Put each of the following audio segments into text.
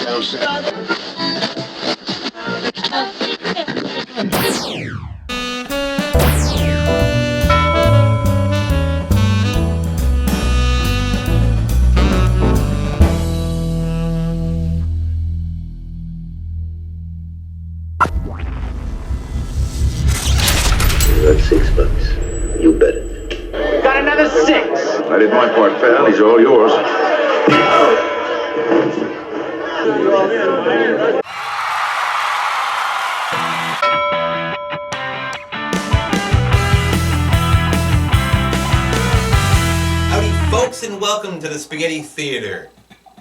$6. You bet it. Got another 6. I did my part, pal. These are all yours. Howdy, folks, and welcome to the Spaghetti Theater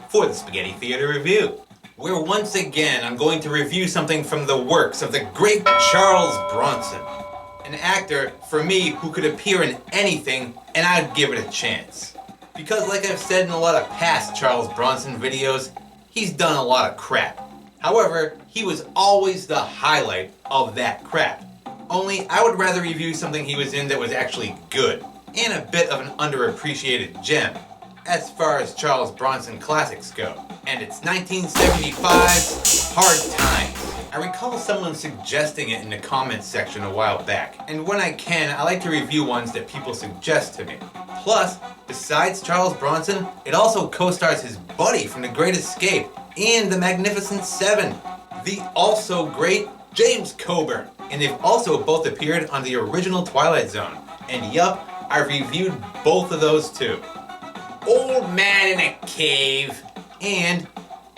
for the Spaghetti Theater Review, where once again I'm going to review something from the works of the great Charles Bronson. An actor, for me, who could appear in anything and I'd give it a chance. Because like I've said in a lot of past Charles Bronson videos, he's done a lot of crap. However, he was always the highlight of that crap. Only I would rather review something he was in that was actually good, and a bit of an underappreciated gem, as far as Charles Bronson classics go. And it's 1975's Hard Times. I recall someone suggesting it in the comments section a while back, and when I can, I like to review ones that people suggest to me. Plus, besides Charles Bronson, it also co-stars his buddy from The Great Escape and The Magnificent Seven, the also great James Coburn, and they've also both appeared on the original Twilight Zone. And yup, I've reviewed both of those too. Old Man in a Cave, and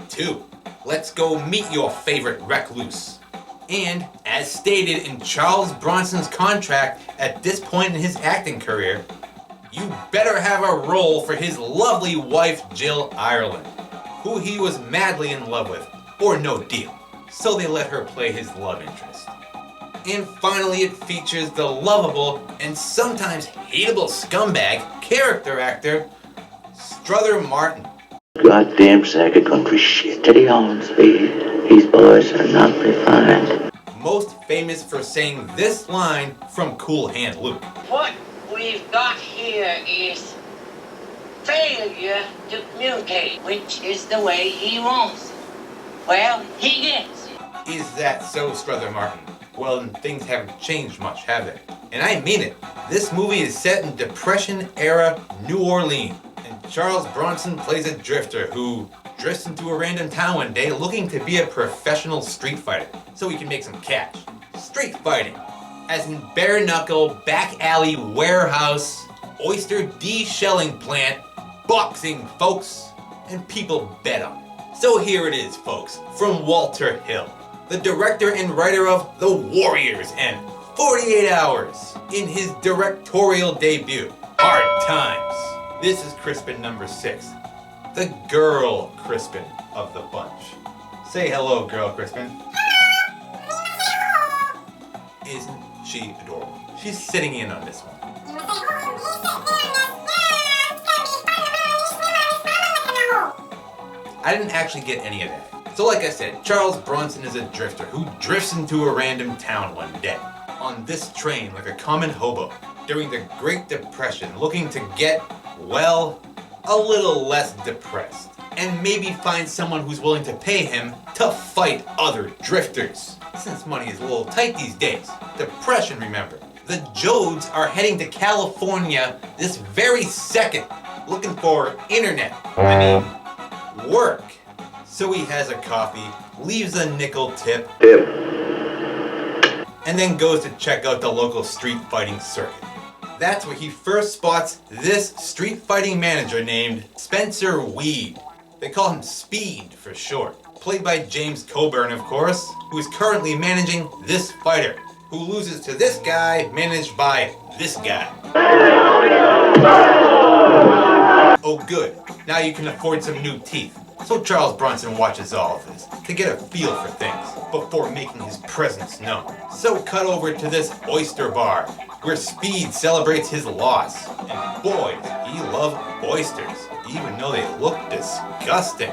2. Let's Go Meet Your Favorite Recluse. And, as stated in Charles Bronson's contract at this point in his acting career, you better have a role for his lovely wife Jill Ireland, who he was madly in love with, or no deal. So they let her play his love interest. And finally, it features the lovable and sometimes hateable scumbag character actor, Strother Martin. Goddamn sack of country shit. Steady on, Speed. These boys are not refined. Most famous for saying this line from Cool Hand Luke. What we've got here is failure to communicate, which is the way he wants it. Well, he gets it. Is that so, Strother Martin? Well, things haven't changed much, have they? And I mean it. This movie is set in Depression-era New Orleans. Charles Bronson plays a drifter who drifts into a random town one day looking to be a professional street fighter so he can make some cash. Street fighting, as in bare knuckle, back alley, warehouse, oyster de-shelling plant, boxing, folks, and people bet on it. So here it is, folks, from Walter Hill, the director and writer of The Warriors and 48 Hours, in his directorial debut, Hard Times. This is Crispin number 6, the girl Crispin of the bunch. Say hello, girl Crispin. Isn't she adorable? She's sitting in on this one. I didn't actually get any of that. So like I said, Charles Bronson is a drifter who drifts into a random town one day, on this train like a common hobo, during the Great Depression, looking to get, well, a little less depressed, and maybe find someone who's willing to pay him to fight other drifters. Since money is a little tight these days. Depression, remember. The Jodes are heading to California this very second, looking for work. So he has a coffee, leaves a nickel tip, and then goes to check out the local street fighting circuit. That's where he first spots this street fighting manager named Spencer Weed. They call him Speed for short. Played by James Coburn, of course, who is currently managing this fighter, who loses to this guy managed by this guy. Oh good, now you can afford some new teeth. So Charles Bronson watches all of this to get a feel for things before making his presence known. So cut over to this oyster bar, where Speed celebrates his loss. And boy, does he love oysters, even though they look disgusting.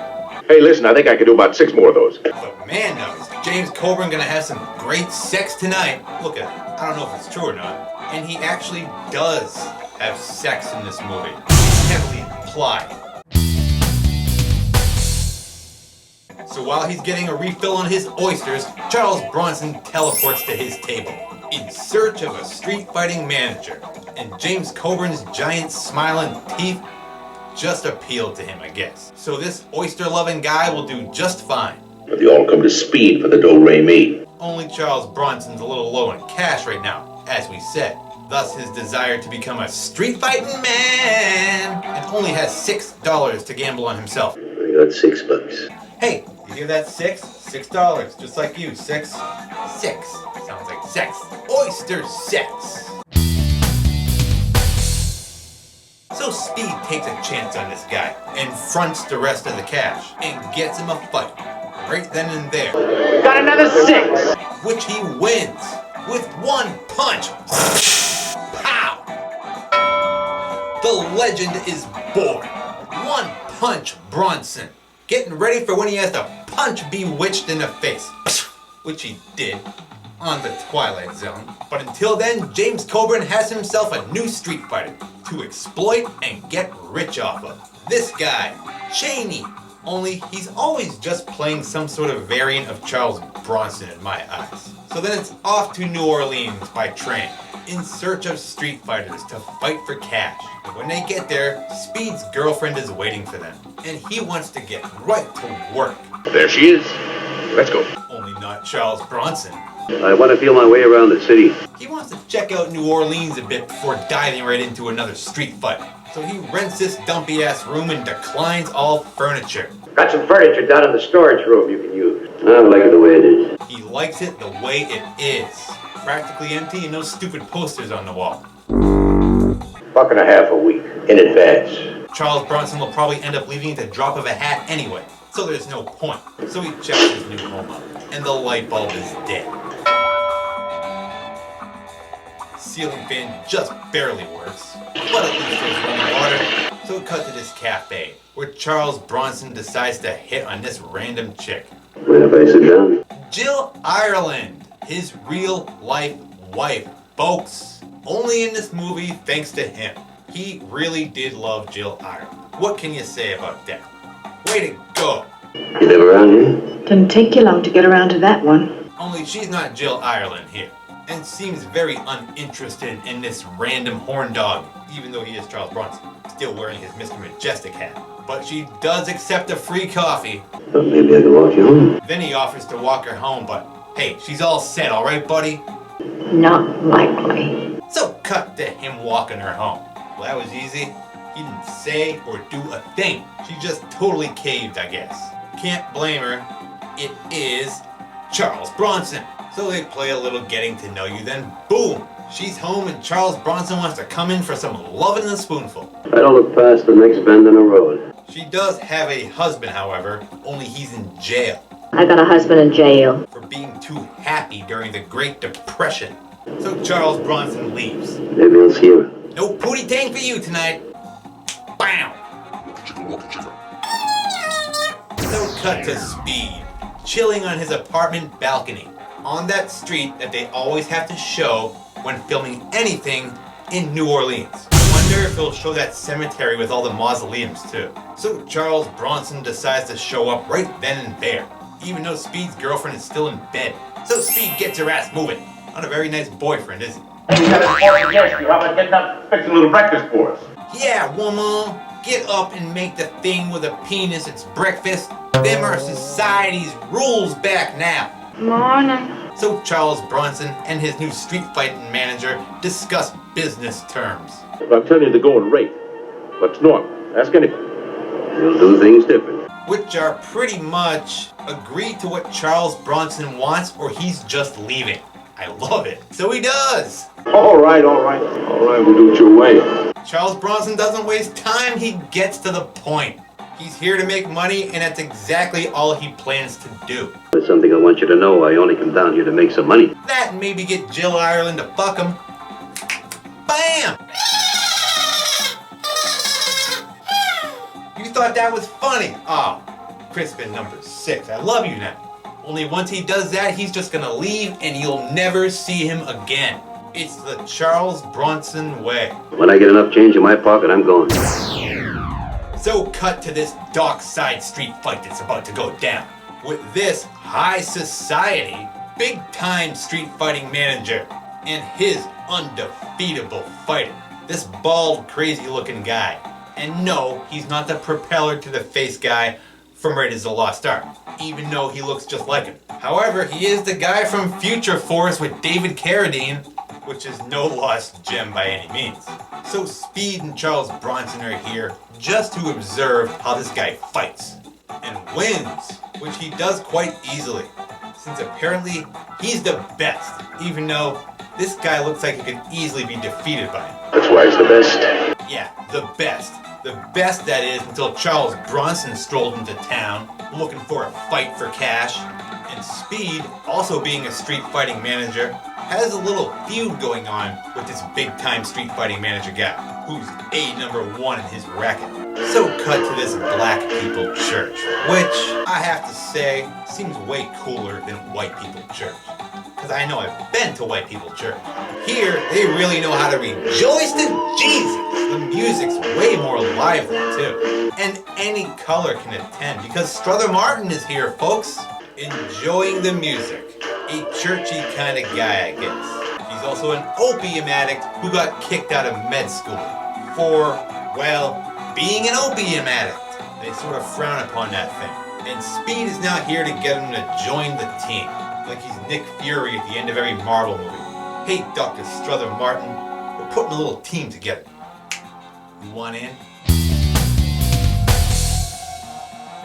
Hey, listen, I think I could do about 6 more of those. But man knows, James Coburn gonna have some great sex tonight. Look at it, I don't know if it's true or not. And he actually does have sex in this movie. Heavily implied. So while he's getting a refill on his oysters, Charles Bronson teleports to his table in search of a street fighting manager. And James Coburn's giant smiling teeth just appealed to him, I guess. So this oyster-loving guy will do just fine. But they all come to Speed for the do-re-mi. Only Charles Bronson's a little low in cash right now, as we said. Thus his desire to become a street fighting man, and only has $6 to gamble on himself. I got $6. Hey, you hear that? $6, just like you. Six. Sounds like sex. Oyster sex. So Speed takes a chance on this guy and fronts the rest of the cash and gets him a fight right then and there. Got another 6! Which he wins with one punch. Pow! The legend is born. One Punch Bronson. Getting ready for when he has to punch Bewitched in the face. Which he did on the Twilight Zone. But until then, James Coburn has himself a new street fighter to exploit and get rich off of. This guy, Cheney. Only he's always just playing some sort of variant of Charles Bronson in my eyes. So then it's off to New Orleans by train, in search of street fighters to fight for cash. And when they get there, Speed's girlfriend is waiting for them, and he wants to get right to work. There she is. Let's go. Only not Charles Bronson. I want to feel my way around the city. He wants to check out New Orleans a bit before diving right into another street fight. So he rents this dumpy ass room and declines all furniture. Got some furniture down in the storage room you can use. I like it the way it is. He likes it the way it is. Practically empty and no stupid posters on the wall. $1.50 a week in advance. Charles Bronson will probably end up leaving at the drop of a hat anyway, so there's no point. So he checks his new home out, and the light bulb is dead. Ceiling fan just barely works, but at least there's running water. So we cut to this cafe, where Charles Bronson decides to hit on this random chick. Mind if I sit down? Jill Ireland, his real life wife, folks. Only in this movie thanks to him. He really did love Jill Ireland. What can you say about that? Way to go. You live around here? Didn't take you long to get around to that one. Only she's not Jill Ireland here, and seems very uninterested in this random horn dog, even though he is Charles Bronson, still wearing his Mr. Majestic hat. But she does accept a free coffee. Thought maybe I could walk you home. Then he offers to walk her home, but hey, she's all set, alright, buddy? Not likely. So cut to him walking her home. Well, that was easy. He didn't say or do a thing. She just totally caved, I guess. Can't blame her. It is Charles Bronson. So they play a little getting to know you, then boom! She's home and Charles Bronson wants to come in for some lovin' and a spoonful. I don't look past the next bend in the road. She does have a husband, however, only he's in jail. I got a husband in jail. For being too happy during the Great Depression. So Charles Bronson leaves. Maybe I'll see you. No pootie tang for you tonight. Bam! So cut to Speed, chilling on his apartment balcony, on that street that they always have to show when filming anything in New Orleans. I wonder if he'll show that cemetery with all the mausoleums too. So Charles Bronson decides to show up right then and there, even though Speed's girlfriend is still in bed. So Speed gets her ass moving. Not a very nice boyfriend, is he? We got a important guest here. How about getting up, fixing a little breakfast for us? Yeah, woman. Get up and make the thing with a penis its breakfast. Them are society's rules back now. Morning. So Charles Bronson and his new street fighting manager discuss business terms. I'm telling you the going rate. What's normal? Ask anybody. We'll do things different. Which are pretty much agree to what Charles Bronson wants or he's just leaving. I love it. So he does. All right, we'll do it your way. Charles Bronson doesn't waste time, he gets to the point. He's here to make money and that's exactly all he plans to do. There's something I want you to know. I only come down here to make some money. That and maybe get Jill Ireland to fuck him. Bam! You thought that was funny? Oh, Crispin number 6. I love you now. Only once he does that, he's just gonna leave and you'll never see him again. It's the Charles Bronson way. When I get enough change in my pocket, I'm going. So cut to this dockside street fight that's about to go down. with this high society, big-time street fighting manager and his undefeatable fighter. This bald, crazy-looking guy. And no, he's not the propeller to the face guy from Raiders of the Lost Ark, even though he looks just like him. However, he is the guy from Future Force with David Carradine, which is no lost gem by any means. So Speed and Charles Bronson are here just to observe how this guy fights and wins, which he does quite easily, since apparently he's the best, even though this guy looks like he could easily be defeated by him. That's why he's the best. Yeah, the best. The best, that is, until Charles Bronson strolled into town looking for a fight for cash. And Speed, also being a street fighting manager, has a little feud going on with this big-time street fighting manager guy, who's #1 in his racket. So cut to this black people church, which I have to say seems way cooler than white people church. Because I know I've been to white people church. Here, they really know how to rejoice to Jesus. The music's way more lively too. And any color can attend because Strother Martin is here, folks. Enjoying the music. A churchy kind of guy, I guess. He's also an opium addict who got kicked out of med school for, well, being an opium addict. They sort of frown upon that thing. And Speed is now here to get him to join the team, like he's Nick Fury at the end of every Marvel movie. Hey, Dr. Strother Martin, we're putting a little team together. You want in?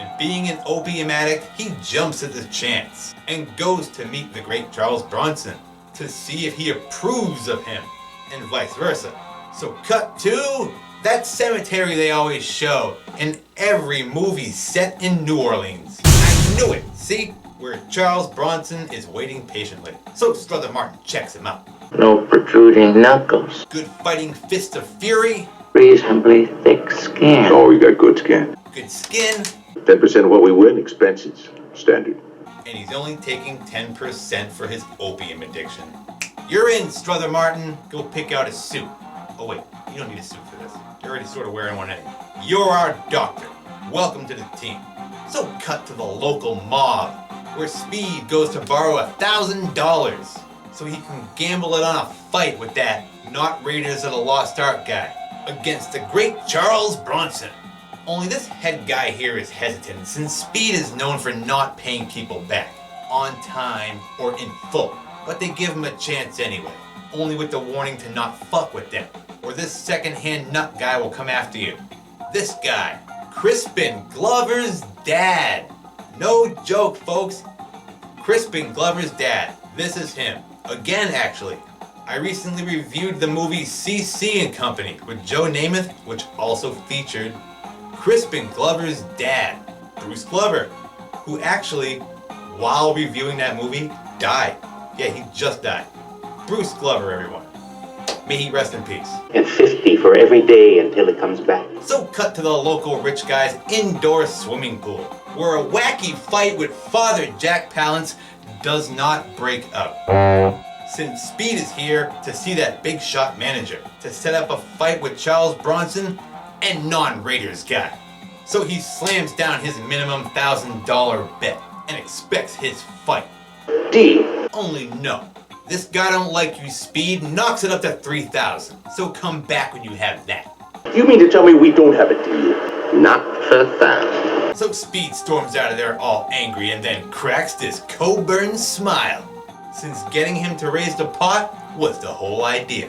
And being an opium addict, he jumps at the chance and goes to meet the great Charles Bronson to see if he approves of him, and vice versa. So cut to that cemetery they always show in every movie set in New Orleans. I knew it! See? Where Charles Bronson is waiting patiently. So Strother Martin checks him out. No protruding knuckles. Good fighting fist of fury. Reasonably thick skin. Oh, you got good skin. Good skin. 10% of what we win, expenses. Standard. And he's only taking 10% for his opium addiction. You're in, Strother Martin. Go pick out a suit. Oh wait, you don't need a suit for this. You're already sort of wearing one anyway. You're our doctor. Welcome to the team. So cut to the local mob, where Speed goes to borrow $1,000 so he can gamble it on a fight with that not Raiders of the Lost Ark guy against the great Charles Bronson. Only this head guy here is hesitant since Speed is known for not paying people back on time or in full, but they give him a chance anyway, only with the warning to not fuck with them or this second-hand nut guy will come after you. This guy, Crispin Glover's dad. No joke, folks. Crispin Glover's dad. This is him. Again, actually. I recently reviewed the movie CC and Company with Joe Namath, which also featured Crispin Glover's dad, Bruce Glover, who actually, while reviewing that movie, died. Yeah, he just died. Bruce Glover, everyone. May he rest in peace. And 50 for every day until it comes back. So cut to the local rich guy's indoor swimming pool, where a wacky fight with Father Jack Palance does not break up. Since Speed is here to see that big shot manager, to set up a fight with Charles Bronson and non-Raiders guy. So he slams down his minimum $1,000 bet and expects his fight. D. Only no. This guy don't like you, Speed, knocks it up to 3,000. So come back when you have that. You mean to tell me we don't have a deal? Not for $1,000. So Speed storms out of there all angry and then cracks this Coburn smile, since getting him to raise the pot was the whole idea.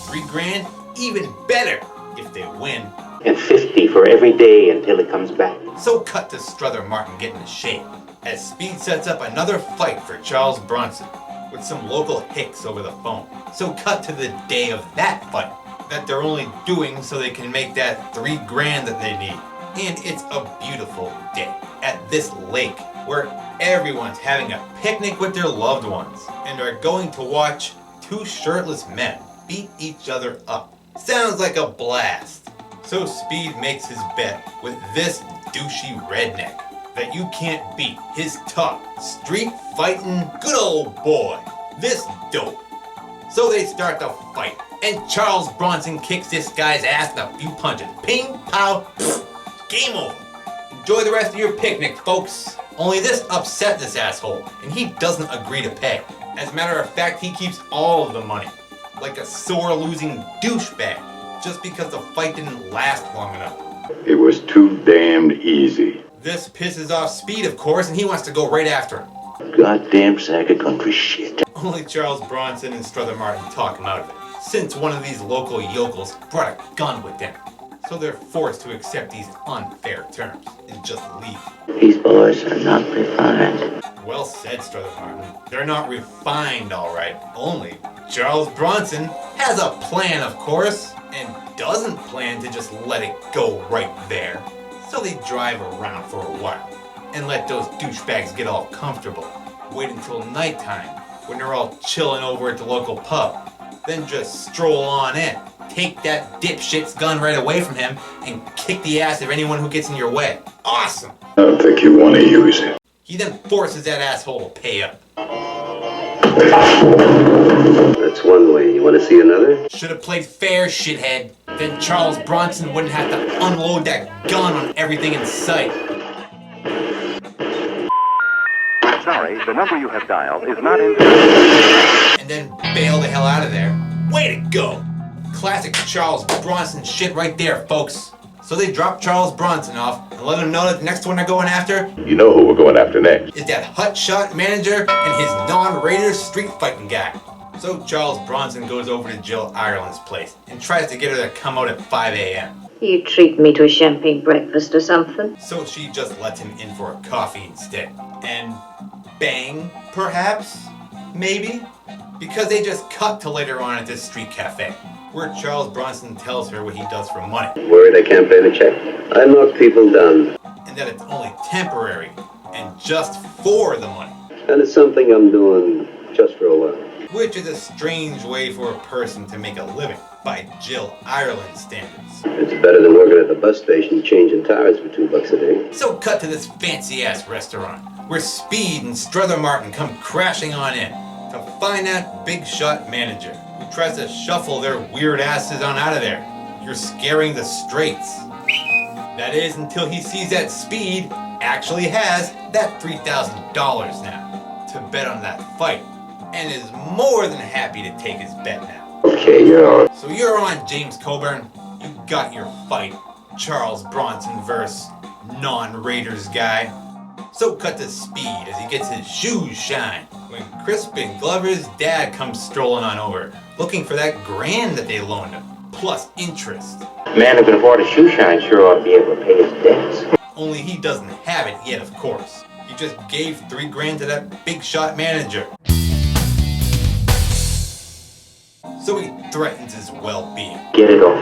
$3,000, even better if they win. And 50 for every day until it comes back. So cut to Strother Martin getting a shape, as Speed sets up another fight for Charles Bronson, with some local hicks over the phone. So cut to the day of that fight, that they're only doing so they can make that $3,000 that they need. And it's a beautiful day at this lake, where everyone's having a picnic with their loved ones, and are going to watch two shirtless men beat each other up. Sounds like a blast. So Speed makes his bet with this douchey redneck that you can't beat. His tough, street fighting, good old boy. This dope. So they start the fight, and Charles Bronson kicks this guy's ass in a few punches. Ping, pow, pfft, game over. Enjoy the rest of your picnic, folks. Only this upset this asshole, and he doesn't agree to pay. As a matter of fact, he keeps all of the money. Like a sore-losing douchebag, just because the fight didn't last long enough. It was too damned easy. This pisses off Speed, of course, and he wants to go right after him. Goddamn sack of country shit. Only Charles Bronson and Strother Martin talk him out of it, since one of these local yokels brought a gun with them. So they're forced to accept these unfair terms and just leave. These boys are not refined. Well said, Strother Martin. They're not refined, all right. Only Charles Bronson has a plan, of course, and doesn't plan to just let it go right there. So they drive around for a while and let those douchebags get all comfortable. Wait until nighttime when they're all chilling over at the local pub. Then just stroll on in, take that dipshit's gun right away from him, and kick the ass of anyone who gets in your way. Awesome! I don't think you want to use it. He then forces that asshole to pay up. That's one way. You want to see another? Should have played fair, shithead. Then Charles Bronson wouldn't have to unload that gun on everything in sight. Sorry, the number you have dialed is not in. And then bail the hell out of there. Way to go! Classic Charles Bronson shit right there, folks. So they drop Charles Bronson off and let him know that the next one they're going after You know who we're going after next. is that hotshot manager and his non-Raiders street fighting guy. So Charles Bronson goes over to Jill Ireland's place and tries to get her to come out at 5 a.m. You treat me to a champagne breakfast or something? So she just lets him in for a coffee instead. And bang, perhaps? Maybe? Because they just cut to later on at this street cafe, where Charles Bronson tells her what he does for money. Worried I can't pay the check? I knock people down. And that it's only temporary, and just for the money. And it's something I'm doing just for a while. Which is a strange way for a person to make a living, by Jill Ireland standards. It's better than working at the bus station changing tires for $2 a day. So cut to this fancy-ass restaurant, where Speed and Strother Martin come crashing on in to find that big shot manager, who tries to shuffle their weird asses on out of there. You're scaring the straights. That is until he sees that Speed actually has that $3,000 now to bet on that fight, and is more than happy to take his bet now. Okay, you're on. So you're on, James Coburn. You got your fight. Charles Bronson versus non-Raiders guy. So cut to Speed as he gets his shoes shined when Crispin Glover's dad comes strolling on over, looking for that grand that they loaned him, plus interest. Man who can afford a shoe shine sure ought to be able to pay his debts. Only he doesn't have it yet, of course. He just gave $3 grand to that big shot manager. So he threatens his well-being. Get it off.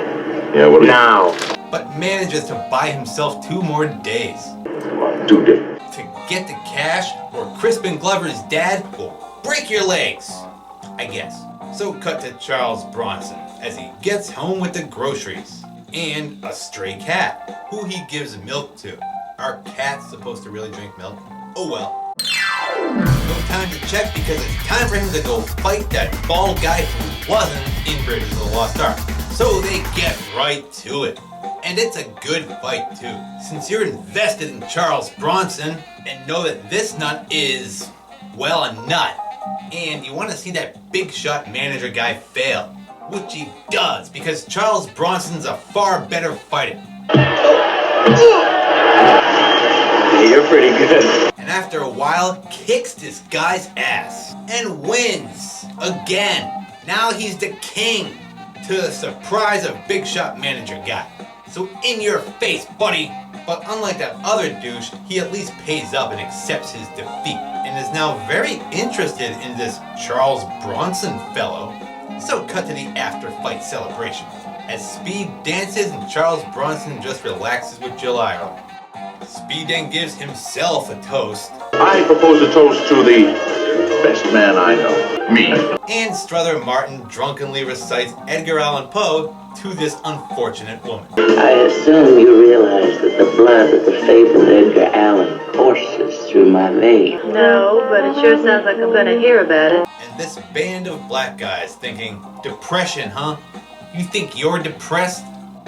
Yeah, what Now. But manages to buy himself 2 more days. do different. To get the cash, or Crispin Glover's dad will break your legs, I guess. So cut to Charles Bronson as he gets home with the groceries and a stray cat, who he gives milk to. Are cats supposed to really drink milk? Oh well. No time to check because it's time for him to go fight that bald guy who wasn't in Raiders of the Lost Ark. So they get right to it. And it's a good fight too, since you're invested in Charles Bronson and know that this nut is, well, a nut. And you want to see that big shot manager guy fail, which he does because Charles Bronson's a far better fighter. You're pretty good. And after a while, kicks this guy's ass and wins again. Now he's the king, to the surprise of big shot manager guy. So in your face, buddy. But unlike that other douche, he at least pays up and accepts his defeat, and is now very interested in this Charles Bronson fellow. So cut to the after-fight celebration, as Speed dances and Charles Bronson just relaxes with Jill Ireland. Speed then gives himself a toast. I propose a toast to the best man I know, me. And Strother Martin drunkenly recites Edgar Allan Poe to this unfortunate woman. I assume you realize that the blood of the fabled Edgar Allan courses through my veins. No, but it sure sounds like I'm gonna hear about it. And this band of black guys thinking, depression, huh? You think you're depressed?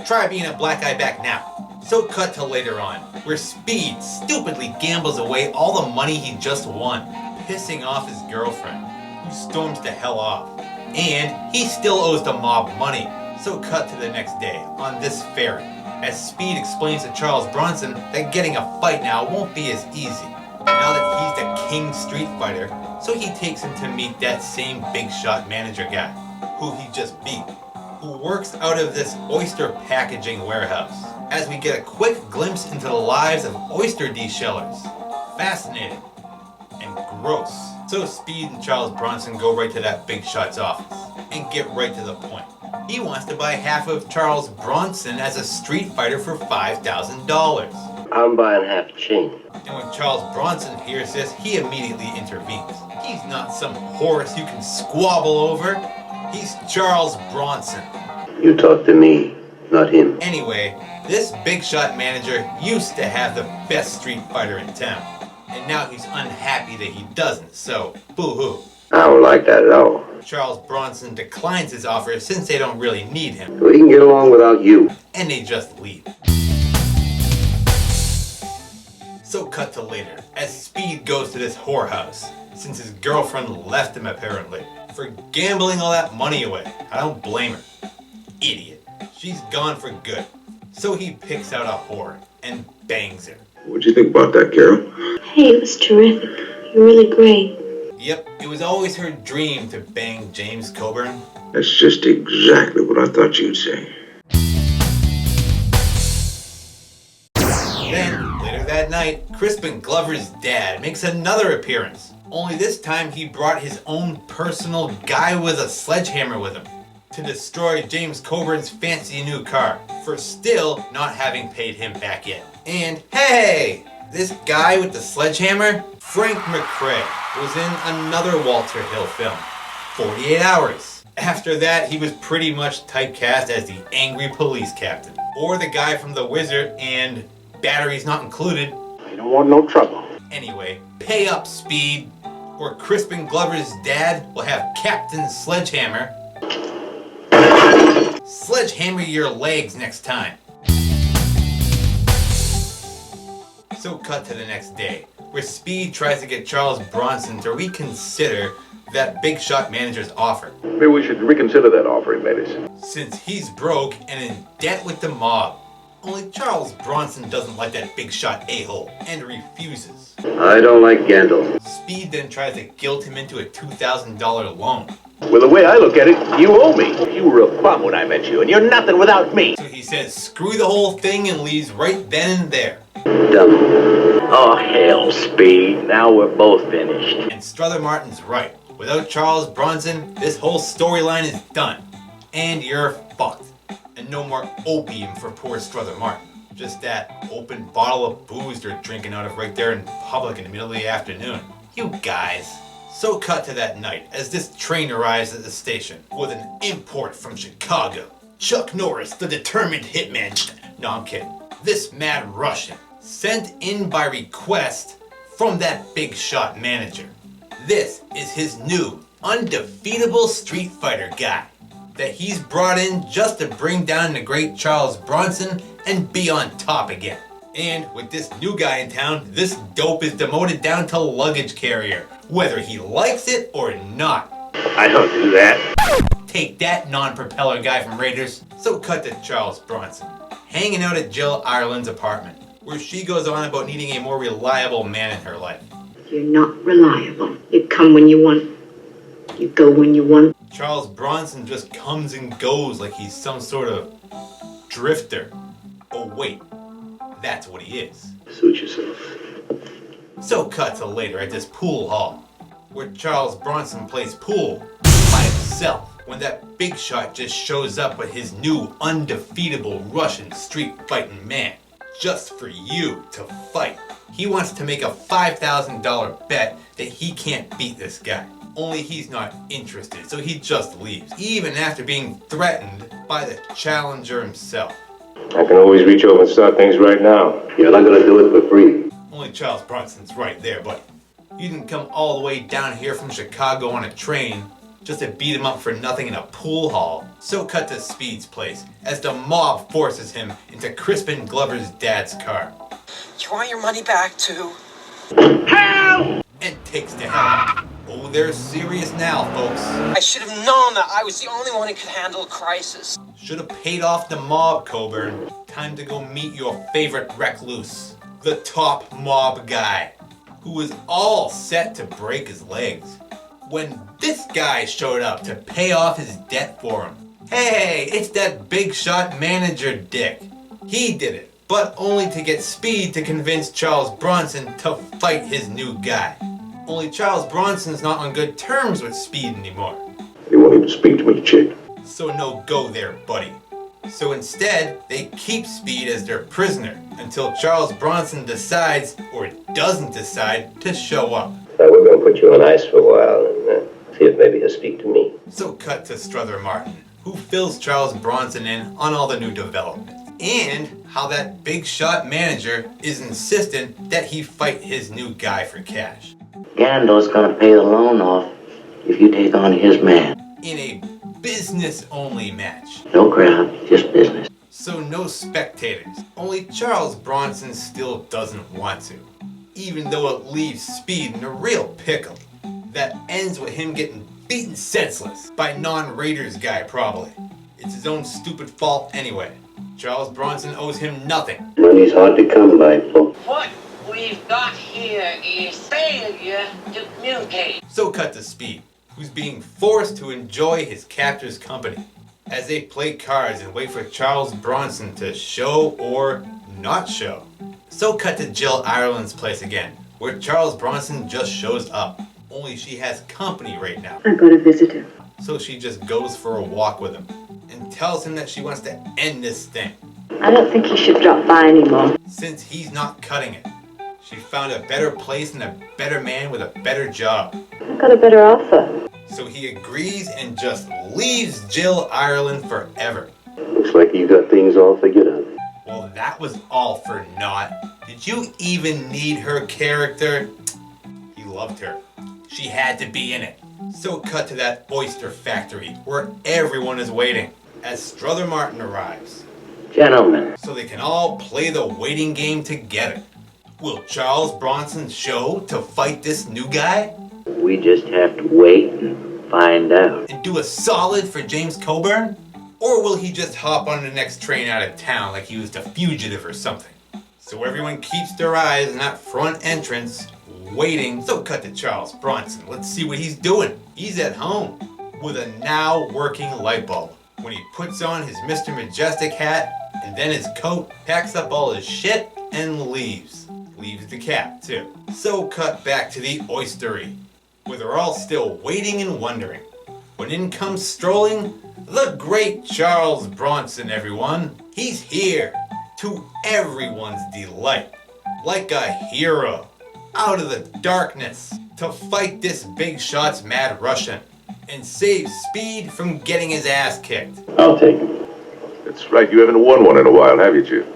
Try being a black guy back now. So cut to later on, where Speed stupidly gambles away all the money he just won, pissing off his girlfriend, who storms the hell off. And he still owes the mob money. So cut to the next day, on this ferry, as Speed explains to Charles Bronson that getting a fight now won't be as easy, now that he's the king street fighter. So he takes him to meet that same big shot manager guy, who he just beat, who works out of this oyster packaging warehouse, as we get a quick glimpse into the lives of oyster deshellers. Fascinating and gross. So Speed and Charles Bronson go right to that big shot's office and get right to the point. He wants to buy half of Charles Bronson as a street fighter for $5,000. I'm buying half a chain. And when Charles Bronson hears this, he immediately intervenes. He's not some horse you can squabble over. He's Charles Bronson. You talk to me, not him. Anyway, this big shot manager used to have the best street fighter in town. And now he's unhappy that he doesn't, so boo-hoo. I don't like that at all. Charles Bronson declines his offer since they don't really need him. We can get along without you. And they just leave. So cut to later, as Speed goes to this whorehouse, since his girlfriend left him apparently, for gambling all that money away. I don't blame her. Idiot. She's gone for good. So he picks out a whore and bangs her. What'd you think about that, Carol? Hey, it was terrific. You're really great. Yep, it was always her dream to bang James Coburn. That's just exactly what I thought you'd say. Then, later that night, Crispin Glover's dad makes another appearance. Only this time he brought his own personal guy with a sledgehammer with him to destroy James Coburn's fancy new car for still not having paid him back yet. And hey, this guy with the sledgehammer, Frank McRae, was in another Walter Hill film, 48 Hours. After that, he was pretty much typecast as the angry police captain, or the guy from The Wizard and Batteries Not Included. You don't want no trouble. Anyway, pay up, Speed, or Crispin Glover's dad will have Captain Sledgehammer sledgehammer your legs next time. So cut to the next day, where Speed tries to get Charles Bronson to reconsider that big shot manager's offer. Maybe we should reconsider that offer he made us. Since he's broke and in debt with the mob. Only Charles Bronson doesn't like that big shot a-hole and refuses. I don't like Gandalf. Speed then tries to guilt him into a $2,000 loan. Well, the way I look at it, you owe me. You were a bum when I met you, and you're nothing without me. So he says screw the whole thing and leaves right then and there. Dumb. Oh, hell, Speed. Now we're both finished. And Strother Martin's right. Without Charles Bronson, this whole storyline is done. And you're fucked. And no more opium for poor Strother Martin. Just that open bottle of booze they're drinking out of right there in public in the middle of the afternoon. You guys. So cut to that night as this train arrives at the station with an import from Chicago. Chuck Norris, the determined hitman. No, I'm kidding. This mad Russian, sent in by request from that big shot manager. This is his new, undefeatable street fighter guy that he's brought in just to bring down the great Charles Bronson and be on top again. And with this new guy in town, this dope is demoted down to luggage carrier, whether he likes it or not. I don't do that. Take that, non-propeller guy from Raiders. So cut to Charles Bronson, hanging out at Jill Ireland's apartment, where she goes on about needing a more reliable man in her life. You're not reliable. You come when you want. You go when you want. Charles Bronson just comes and goes like he's some sort of drifter. Oh wait, that's what he is. Suit yourself. So cut to later at this pool hall, where Charles Bronson plays pool by himself when that big shot just shows up with his new undefeatable Russian street fighting man, just for you to fight. He wants to make a $5,000 bet that he can't beat this guy. Only he's not interested, so he just leaves, even after being threatened by the challenger himself. I can always reach over and start things right now. You're not gonna do it for free. Only Charles Bronson's right there, but you didn't come all the way down here from Chicago on a train just to beat him up for nothing in a pool hall. So cut to Speed's place as the mob forces him into Crispin Glover's dad's car. You want your money back too? Help! And takes to hell. Oh, they're serious now, folks. I should have known that I was the only one who could handle a crisis. Should have paid off the mob, Coburn. Time to go meet your favorite recluse. The top mob guy, who was all set to break his legs. When this guy showed up to pay off his debt for him. Hey, it's that big shot manager dick. He did it, but only to get Speed to convince Charles Bronson to fight his new guy. Only Charles Bronson's not on good terms with Speed anymore. He won't even speak to me, chick. So no go there, buddy. So instead, they keep Speed as their prisoner until Charles Bronson decides, or doesn't decide, to show up. We're going to put you on ice for a while and see if maybe he'll speak to me. So cut to Strother Martin, who fills Charles Bronson in on all the new developments. And how that big shot manager is insistent that he fight his new guy for cash. Gando's gonna pay the loan off if you take on his man. In a business-only match. No crowd, just business. So no spectators. Only Charles Bronson still doesn't want to. Even though it leaves Speed in a real pickle. That ends with him getting beaten senseless by non-Raiders guy probably. It's his own stupid fault anyway. Charles Bronson owes him nothing. Money's hard to come by, folks. What we've got here is failure to communicate. So cut to Speed, who's being forced to enjoy his captor's company as they play cards and wait for Charles Bronson to show or not show. So cut to Jill Ireland's place again, where Charles Bronson just shows up. Only she has company right now. I got a visitor. So she just goes for a walk with him and tells him that she wants to end this thing. I don't think he should drop by anymore. Since he's not cutting it. She found a better place and a better man with a better job. I've got a better offer. So he agrees and just leaves Jill Ireland forever. Looks like you got things all figured out. Well, that was all for naught. Did you even need her character? He loved her. She had to be in it. So cut to that oyster factory where everyone is waiting as Strother Martin arrives. Gentlemen. So they can all play the waiting game together. Will Charles Bronson show to fight this new guy? We just have to wait and find out. And do a solid for James Coburn? Or will he just hop on the next train out of town like he was the fugitive or something? So everyone keeps their eyes on that front entrance, waiting. So cut to Charles Bronson. Let's see what he's doing. He's at home with a now working light bulb. When he puts on his Mr. Majestic hat and then his coat, packs up all his shit and leaves. Leaves the cap too. So cut back to the oystery, where they're all still waiting and wondering. When in comes strolling the great Charles Bronson, everyone. He's here, to everyone's delight, like a hero, out of the darkness, to fight this big shot's mad Russian, and save Speed from getting his ass kicked. I'll take him. That's right, you haven't won one in a while, have you, Chief?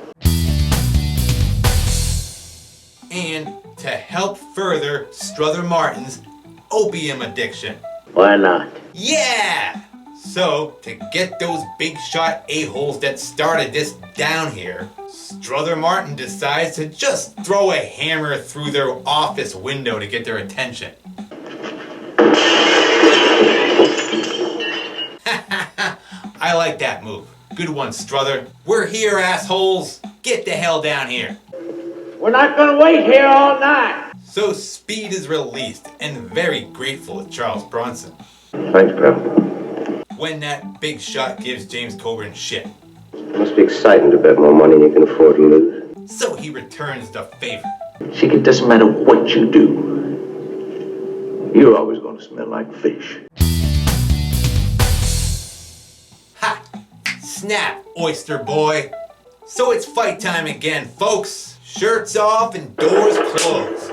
And to help further Strother Martin's opium addiction. Why not? Yeah! So, to get those big shot a-holes that started this down here, Strother Martin decides to just throw a hammer through their office window to get their attention. I like that move. Good one, Strother. We're here, assholes. Get the hell down here. We're not gonna wait here all night. So Speed is released and very grateful to Charles Bronson. Thanks, pal. When that big shot gives James Coburn shit. It must be exciting to bet more money than you can afford to lose. So he returns the favor. Chick, it doesn't matter what you do. You're always going to smell like fish. Ha! Snap, oyster boy. So it's fight time again, folks. Shirts off and doors closed.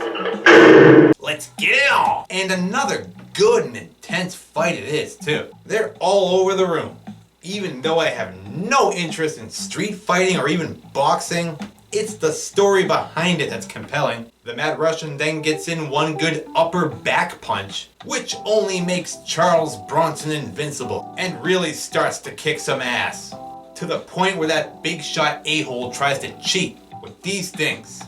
Let's get it on! And another good and intense fight it is, too. They're all over the room. Even though I have no interest in street fighting or even boxing, It's the story behind it that's compelling. The Mad Russian then gets in one good upper back punch, which only makes Charles Bronson invincible and really starts to kick some ass. To the point where that big shot a-hole tries to cheat with these things.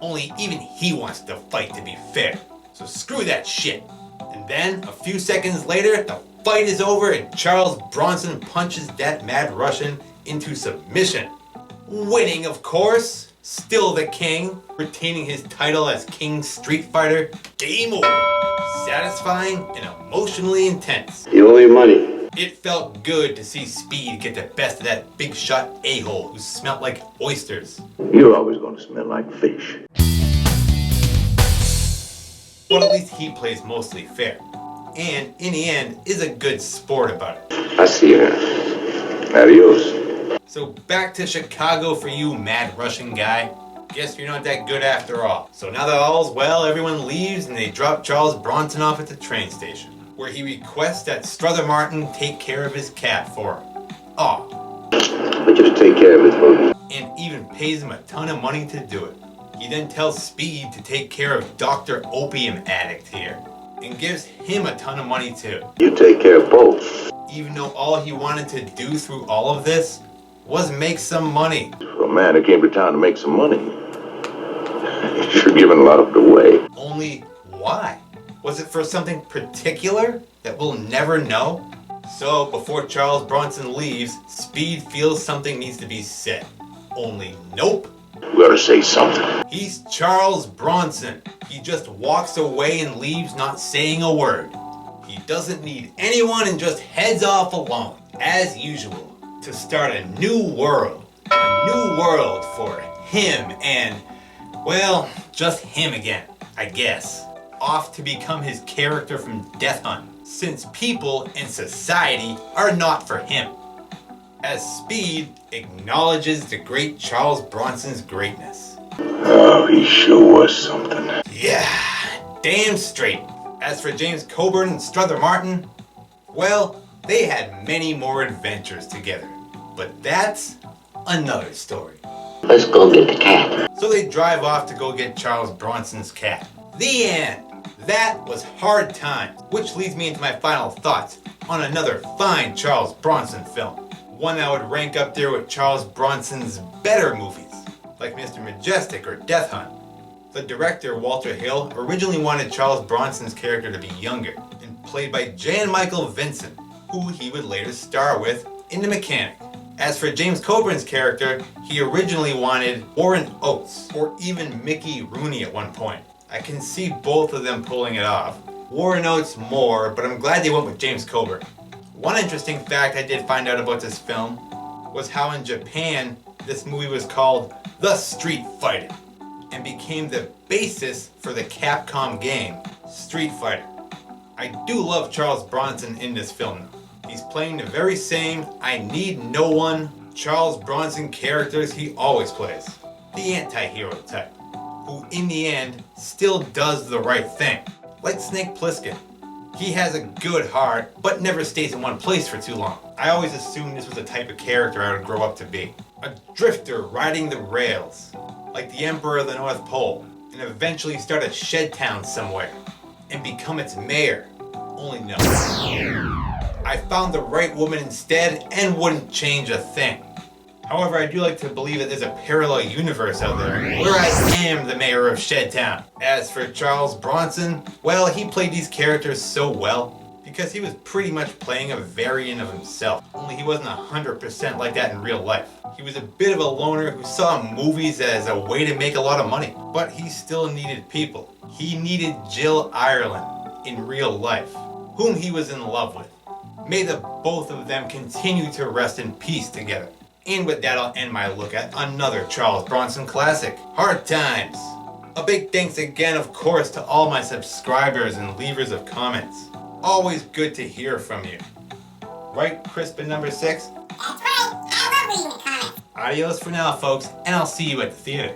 Only even he wants to fight, to be fair. So screw that shit. And then, a few seconds later, the fight is over and Charles Bronson punches that Mad Russian into submission. Winning, of course. Still the king, retaining his title as King Street Fighter. Game over. Satisfying and emotionally intense. You owe me money. It felt good to see Speed get the best of that big shot a-hole who smelled like oysters. You're always going to smell like fish. Well, at least he plays mostly fair. And, in the end, is a good sport about it. I see you now. Adios. So back to Chicago for you, Mad Russian guy. Guess you're not that good after all. So now that all's well, everyone leaves and they drop Charles Bronson off at the train station, where he requests that Strother Martin take care of his cat for him. Aw. I want you to take care of it for me. And even pays him a ton of money to do it. He then tells Speed to take care of Dr. Opium Addict here, and gives him a ton of money too. You take care of both. Even though all he wanted to do through all of this was make some money. For a man who came to town to make some money, you're giving a lot of it away. Only why? Was it for something particular that we'll never know? So before Charles Bronson leaves, Speed feels something needs to be said. Only nope. You gotta say something. He's Charles Bronson. He just walks away and leaves not saying a word. He doesn't need anyone and just heads off alone, as usual, to start a new world. A new world for him and, well, just him again, I guess. Off to become his character from Death Hunt, since people and society are not for him. As Speed acknowledges the great Charles Bronson's greatness. Oh, he sure was something. Yeah, damn straight. As for James Coburn and Strother Martin, well, they had many more adventures together. But that's another story. Let's go get the cat. So they drive off to go get Charles Bronson's cat. The end. That was Hard Times, which leads me into my final thoughts on another fine Charles Bronson film. One that would rank up there with Charles Bronson's better movies, like Mr. Majestic or Death Hunt. The director, Walter Hill, originally wanted Charles Bronson's character to be younger, and played by Jan Michael Vincent, who he would later star with in The Mechanic. As for James Coburn's character, he originally wanted Warren Oates, or even Mickey Rooney at one point. I can see both of them pulling it off. Warren Oates more, but I'm glad they went with James Coburn. One interesting fact I did find out about this film was how in Japan this movie was called The Street Fighter and became the basis for the Capcom game Street Fighter. I do love Charles Bronson in this film though. He's playing the very same I need no one Charles Bronson characters he always plays. The anti-hero type, who in the end still does the right thing. Like Snake Plissken. He has a good heart, but never stays in one place for too long. I always assumed this was the type of character I would grow up to be. A drifter riding the rails, like the Emperor of the North Pole, and eventually start a shed town somewhere, and become its mayor. Only no. I found the right woman instead, and wouldn't change a thing. However, I do like to believe that there's a parallel universe out there where I am the mayor of Shedtown. As for Charles Bronson, well, he played these characters so well because he was pretty much playing a variant of himself. Only he wasn't 100% like that in real life. He was a bit of a loner who saw movies as a way to make a lot of money. But he still needed people. He needed Jill Ireland in real life, whom he was in love with. May the both of them continue to rest in peace together. And with that, I'll end my look at another Charles Bronson classic, Hard Times. A big thanks again, of course, to all my subscribers and leavers of comments. Always good to hear from you. Right, Crispin number 6? That's right. I love reading the comments. Adios for now, folks, and I'll see you at the theater.